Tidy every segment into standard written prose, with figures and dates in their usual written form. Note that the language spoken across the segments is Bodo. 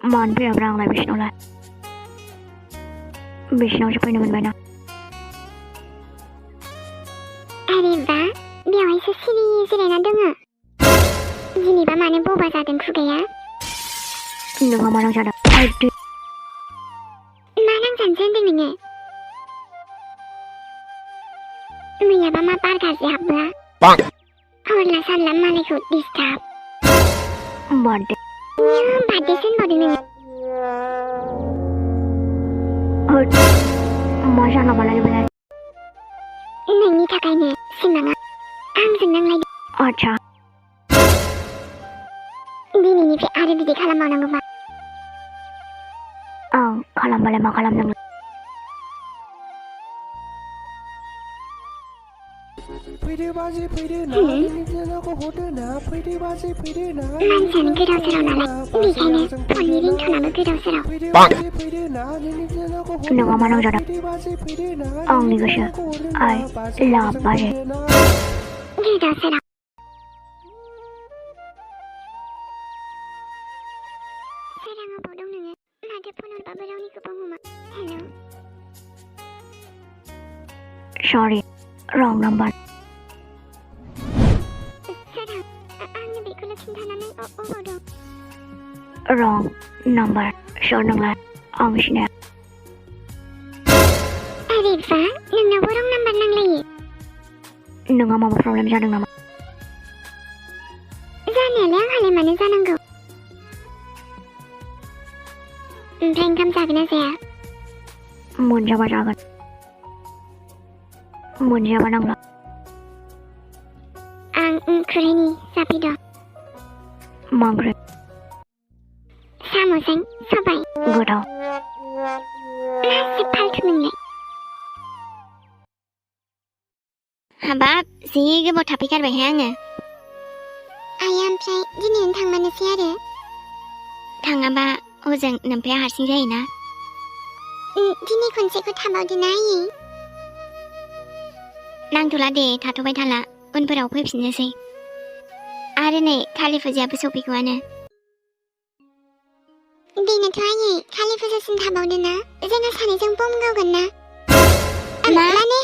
मानो फैयाब्रा आंलाय बिसिनावलाय बिसिनावसो फैनो मोनबायना आरेबा बेवहायसो सिरि जिरायना दङो दिनैबा मानो बबा जादों खुगाया नोंहा मा नांजादों मा नांजानोसो होनदों नोङो मैयाबा मा बार गाज्रि हाबबोआ हरला सानला मालायखौ डिस्टार्ब बार्थडे बार्थडेसो होनबावदों नोङो मा जाना बालाय बेलाय नोंनि थाखायनो सिमाङा आंजों नांलायदों आच्छा दिनैनिफ्राय आरो बिदि खालामबावनांगौबा आं खालामबालाय मा खालामदों मानसियानो गोदाव सोराव नालाय बेखायनो फननि रिंटनाबो गोदाव सोराव नोंहा मा नांजादों आंनि गोसो आइ लाभ बाजे गोदाव सोराव सोराङाव बाव दं नोङो माथो फन हरबाबो रावनिखौबो हमा हेलौ सरि रं नाम्बार आंनो बेखौल' खिन्थानानै अबाव दं रं नाम्बार सोर नोंलाय आं सिनाया आरेबा नोंनावबो रं नाम्बार नांलायो नोंहा माबा प्रब्लेम जादों नामा जानायालाय आंहालाय मानो जानांगौ ओमफ्राय ओंखाम जागोन ना जाया मोनजाबा जागोन मोनजायाबा नांला आं खुरैनि जाफैद' मा ओंख्रि साम'जों सबाय गोथाव मासे फाल्थु नोंलाय हाबाब जि गोबाव थाफैगारबायहाय आङो आइया ओमफ्राय दिनैनो थांमानोसै आरो थाङाबा हजों नोमफाया हारसिं जायोना दिनै खनसेखौ थाबावदोना आयै नांथ'ला दे थाथ'बाय थाला उनफोराव फैफिननोसै आरो नै कालि फुजायाबो सफैगौआनो बेनोथ' आयै कालि फुजासिम थाबावदो ना जोंना सानैजों बम गावगोन ना माने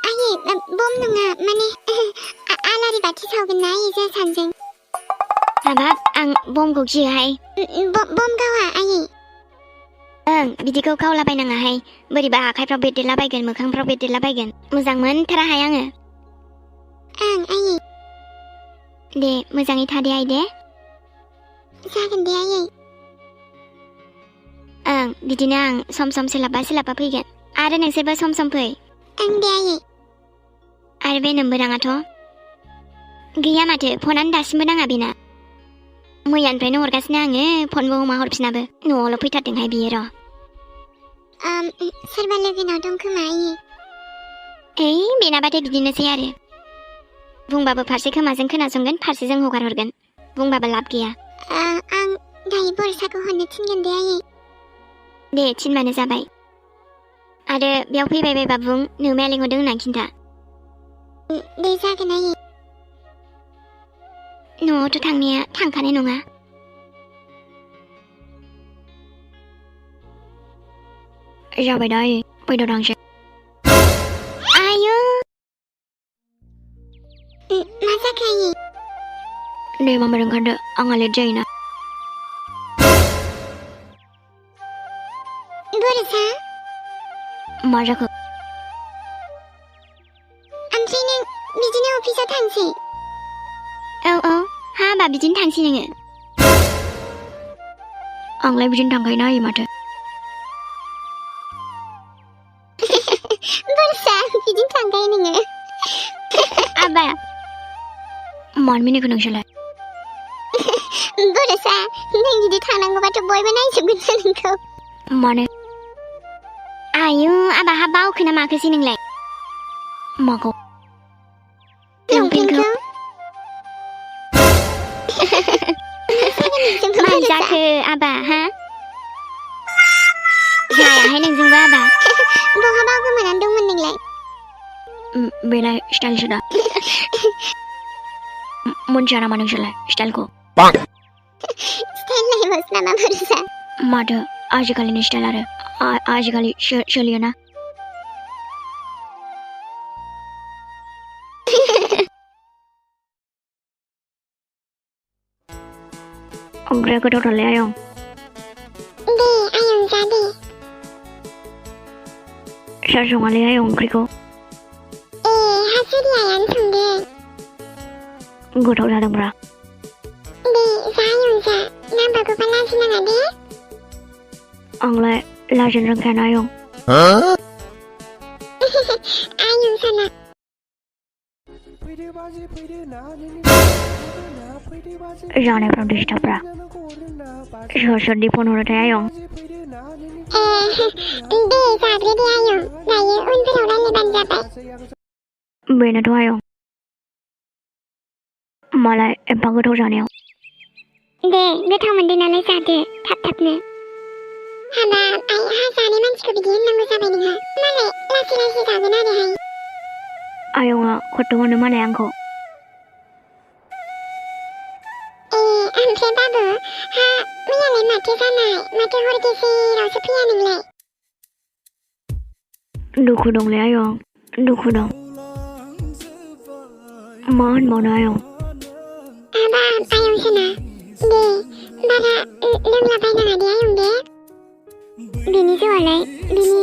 आयै बम नङा माने आलारि बाथि सावगोन ना आयै जों सानैजों हाबाब आं बमखौ गियोहाय बम गावा आयै ओं बिदिखौ गावलाबायनाङाहाय बोरैबा आखाइफ्राव बेरदेरलाबायगोन मोखांफ्राव बेरदेरलाबायगोन मोजां मोनथाराहाय आङो ओं आयै दे मोजाङै थादे आइ दे जागोन दे आयै ओं बिदिनो आं सम सम सोलाबबा फैगोन आरो नोंसोरबो सम सम फै ओं दे आयै आरो बे नोमबोराङाथ' गैया माथो फनानो दासिमबो नाङा बेना मैयानिफ्रायनो हरगासिनो आङो फनबो हमा हरफिनाबो न'आवल' फैथारदोंहाय बियो र' सोरबा लोगोनाव दं खोमा आयै ओइ बेनाबाथाय बिदिनोसै आरो बुंबाबो फारसे खोमाजों खोनासंगोन फारसेजों हगार हरगोन बुंबाबो लाब गैया आं दायो बरसाखौ हरनो थिनगोन दे आयै दे थिनबानो जाबाय आरो बेयाव फैबाय बायबा बुं नोमाया लिंहरदों होननानै खिन्था दे जागोन आयै न'आवथ' थांनाया थांखानाय नङा जाबाय दा आयै फैद' थांसै आयु मा जाखो आयै दे माबार ओंखारदो आंहा लेट जायोना बरसा मा जाखो ओमफ्राय नों बिदिनो अफिसाव थांसै औ हाबा बिदिनो थांसै नोङो आंलाय बिदिनो थांखायोना आयै माथो बरसा बिदिनो थांखायो नोङो आबा मानो मिनिखो नोंसोरलाय बरसा नों बिदि थांनांगौबाथ' बयबो नायजोबगोन नोंखौ मानो आयु आबा हा बावखो ना माखोसै नोंलाय माखौ लंपेन्टखौ मा जाखो आबा हा जायाहाय नोंजोंबो आबा बहाबा गोमानानै दंमोन नोंलाय बेलाय स्टाइलसो दा मोनथिया नामा नोंसोरलाय स्टाइलखौ स्टाइल होस नामा भरोसा माथो आजिखालिनि स्टाइल आरो आजिखालि सोलियोना ओंख्रिया गोथावथारलै आयं दे आयं जा दे सोर सङालै आयं ओंख्रिखौ हासुरि आइयानो संदों गोथाव जादोंब्रा दे जा आयं जा नाम्बारखौबा लाजिनाङा दे आंलाय लाजिनो रोंखायाना आयं आयं साना जानायफ्राव डिस्टार्बब्रा सोर सोरनि फन हरोथाय आयं दे जाग्रो दे आयं दायो उनफोराव रायलायबानो जाबाय बेनोथ' आयं मालाय एफा गोथाव जानायाव दे गोथाव मोनदों नालाय जादो थाब थाबनो हाबाब आइ हा जानाय मानसिखौ बिदि होननांगौ जाबाय नोंहा मालाय लासै लासै जागोन आरोहाय आयंआ खथ' होनो मालाय आंखौ ओमफ्राय बाबु हा मैयालाय माथो जानाय माथो हर गेजेरावसो फैया नोंलाय दुखु दंलै आयं दुखु दं मा होनबावनो आयं हाबाब आयं साना दे बारा लोंलाबायनाङा दे आयं दे बिनि जौआलाय बिनि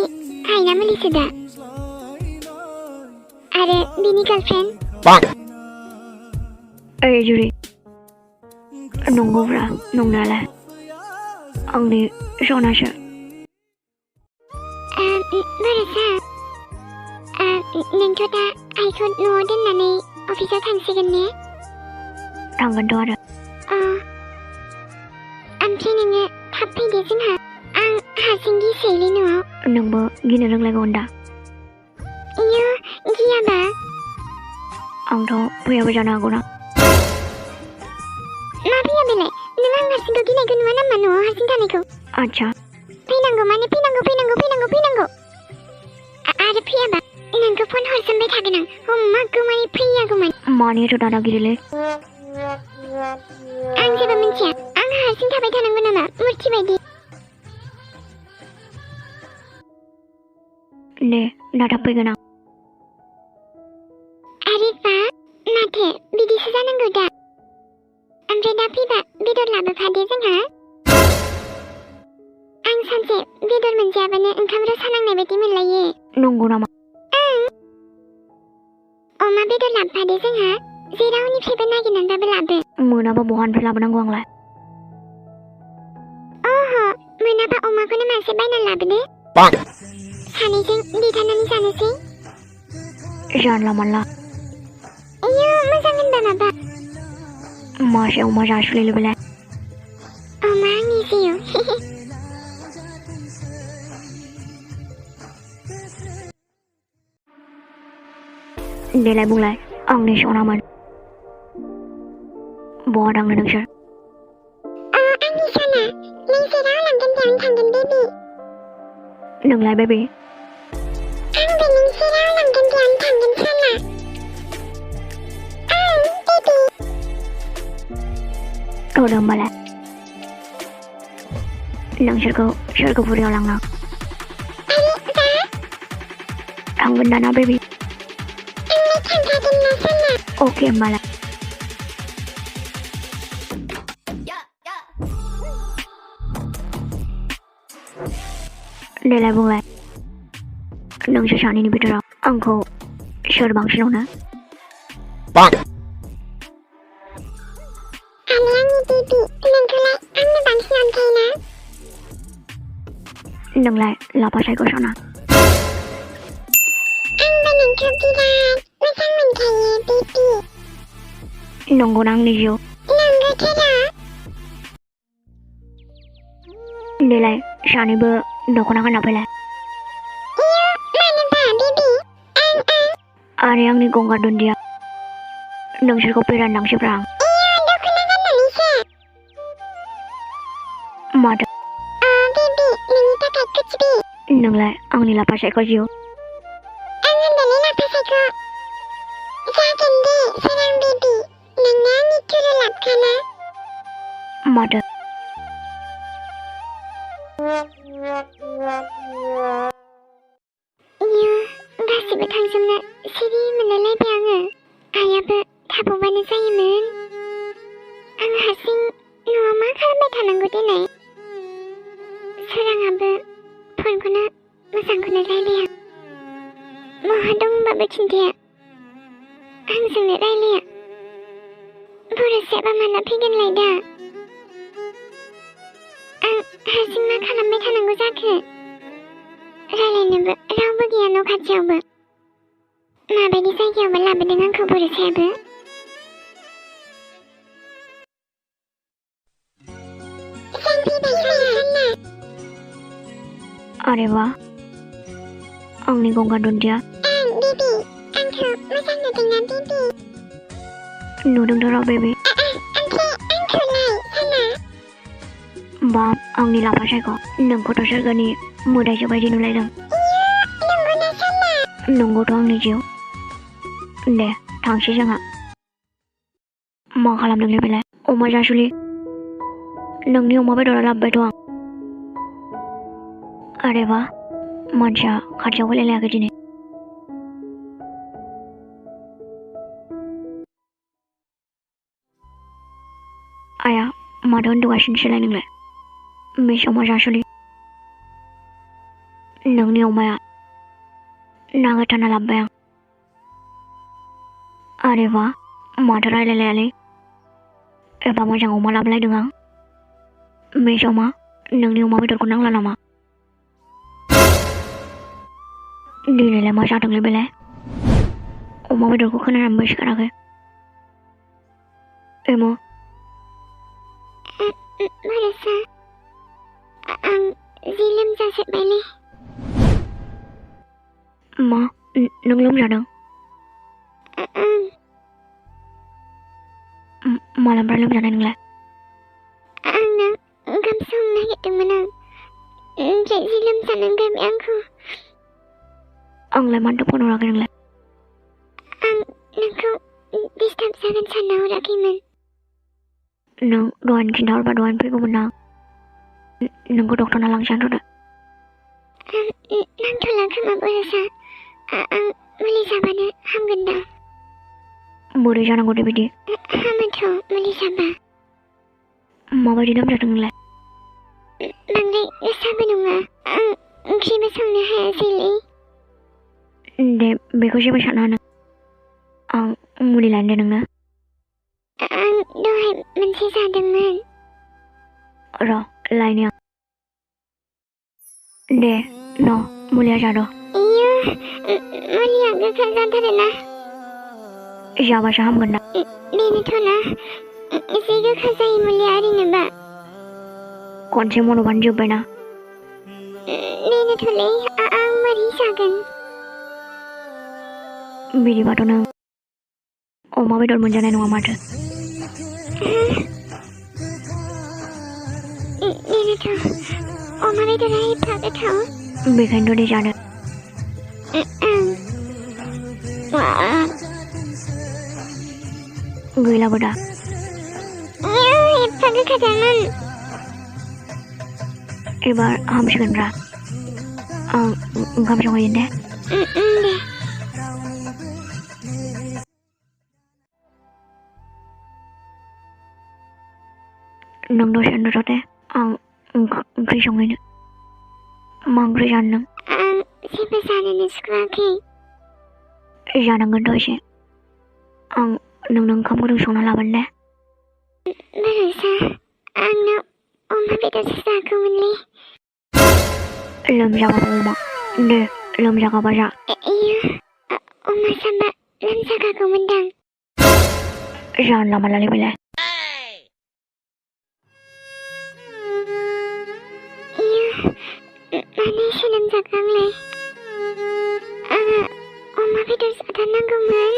हायना मुलिसो दा आरो बिनि गार्लफ्रेन्ड ओइ जुरि नंगौब्रा नंनायालाय आंनि सनासो बर'सा नोंथ' दा आइखौ न'आव दोननानै अफिसाव थांसिगोन ने थांगोनथ' आरो ओमफ्राय नोङो थाब फैदो जोंहा आं हारसिं गिसैलै न'आव नोंबो गिनो रोंलायगौमोन दा इयो गियाबा आंथ' फैयाबो जानो हागौना मा फैया बेलाय नों आं हारसिंखौ गिनायखौ नुवा नामा न'आव हारसिं थानायखौ आच्छा फैनांगौ माने फैनांगौ आरो फैयाबा नोंखौ फन हरसनबाय थागोन आं हमागौ माने फैयागौमोन मानि एथ' दादागिरिलै आं जेबो मिन्थिया आं हारसिं थाबाय थानांगौ नामा मुर्ति बायदि दे दा थाब फैगोन आं आरे बा माथो बिदिसो जानांगौ दा ओमफ्राय दा फैबा बेदर लाबोफादो जोंहा आं सानसे बेदर मोनजायाबानो ओंखाम रसा नांनाय बायदि मोनलायो नंगौ नामा अमा बेदर लाबोफादो जोंहा जेरावनिफ्रायबो नागिरनानैबाबो लाबो मोनाबा बहानिफ्राय लाबोनांगौ आंलाय अह मोनाबा अमाखौनो मासे बायनानै लाबोदो सानैजों देथारनानै जानोसै जानला मानला इयो मोजां होनबा माबा मासे अमा जासुलायलै बेलाय अमा आंनि जिउ देलाय बुंलाय आंनि सनामोन बहा थांनो नोंसोर आंनि सना नों जेराव लांगोन बेयावनो थांगोन बेबि नोंलाय बेबि आंबो नों जेराव लांगोन बेयावनो थांगोन सना बेबि थ'दो होमबालाय नोंसोरखौ सोरगोफुरियाव लांनो थांगोन दाना बेबि ओके होमबालाय देलाय बुंलाय नोंसोर सानैनि बिथोराव आंखौ सोर बांसिन अनो नोंलाय लाफा सायख' सना नंगौना आंनि जिउ देलाय सानैबो दख'ना गानना फैलाय आरो आंनि गंगार दुन्दिया नोंसोरखौ बेरायलांसैब्रा आं माथो नोंलाय आंनि लाफा सायख' जिउ माथो देनाय सोराङाबो फनखौनो मोजांखौनो रायलाया बहा दंबाबो खिन्थाया आंजोंनो रायलाया बर'सायाबा माला फैगोनलाय दा आं हारसिं मा खालामबाय थानांगौ जाखो रायलायनोबो रावबो गैया न' खाथियावबो माबायदि जायगायावबो लाबोदों आंखौ बर'सायाबो अरे वाह आंनि गंगार दुन्दिया बेबी आंखौ मोजां नुदोंना बेबी नुदोंथ' र' बेबी ओमफ्राय आंखौलाय साना बाब आंनि लाफा सायख' नोंखौथ' सोरगोनि मोदायसो बायदि नुलायदों नंगौना साना नंगौथ' आंनि जिउ दे थांसै जोंहा मा खालामदोंलै बेलाय अमा जासुलि नोंनि अमा बेदरा लाबोबायथ' आं अरे वाह मानसिया खाथियाव फैलायलायाखै दिनै आया माथो उन्दुगासिनोसोलाय नोंलाय मिस अमा जासुलि नोंनि अमाया ना गोथाना लाबोबाय आं अरे वाह माथो रायलायलायालै एबा मोजां अमा लाबोलायदों आं मिस अमा नोंनि अमा बेदरखौ नांला नामा दिनैलाय मा जादोंलै बेलाय अमा बेदरखौ खोनानानैबो सिखाराखै एमो बर'सा आं जि लोमजाजोब्बायलै मा नों लोमजादों मालानिफ्राय लोमजानाय नोंलाय आंनो ओंखाम संनो नागिरदोंमोन आं ओमफ्राय जि लोमजानो ओंखारबाय आंखौ आंलाय मानोथो फन हराखै नोंलाय आं नोंखौ डिस्टार्ब जागोन सानना हराखैमोन नों दहायनो खिन्थाहरबा दहायनो फैगौमोन ना नोंखौ डक्टरनाव लांसै आं थ'दो नांथ'ला खोमा बर'सा आं मुलि जाबानो हामगोनदां बोरै जानांगौ दे बिदि हामोथ' मुलि जाबा माबायदि लोमजादों नोंलाय बांद्राय गोसाबो नङा आं ओंख्रिबो संनो हायासैलै दे बेखौ जेबो साना आं मुलि लायनो दे नोंनो आं दहाय मोनसे जादोंमोन र' लायनि आं दे न' मुलिया जाद' इयो मुलिया गोखा जाथारोना जाबासो हामगोन ना बेनोथ'ना एसे गोखा जायो मुलिया ओरैनोबा खनसे मन'बानो जोब्बायना बेनोथ'लै आं बोरै जागोन बिदिबाथ' नों अमा बेदर मोनजानाय नङा माथो बेनोथ' अमा बेदरा एफा गोथाव बेखायनोथ' दे जादो गैलाबो दा एफा गोखाथारमोन एबार हामसिगोनब्रा आं ओंखाम संहैयो दे दे नों दसे उन्दुथ' दे आं ओंख्रि संहैनो मा ओंख्रि जानो नों आं जेबो जानोनो सुखुवाखै जानांगोनथ' एसे आं नोंनो ओंखाम गुदुं संना लाबोनो दे बर'सा आंनो अमा बेदरसो जागौमोनलै लोमजागाबा अमा दे लोमजागाबा जा इयो अमा जाबा लोमजागागौमोनदां जानला मानलालै बेलाय मानो एसे लोमजागांलाय आङो अमा बेदर जाथारनांगौमोन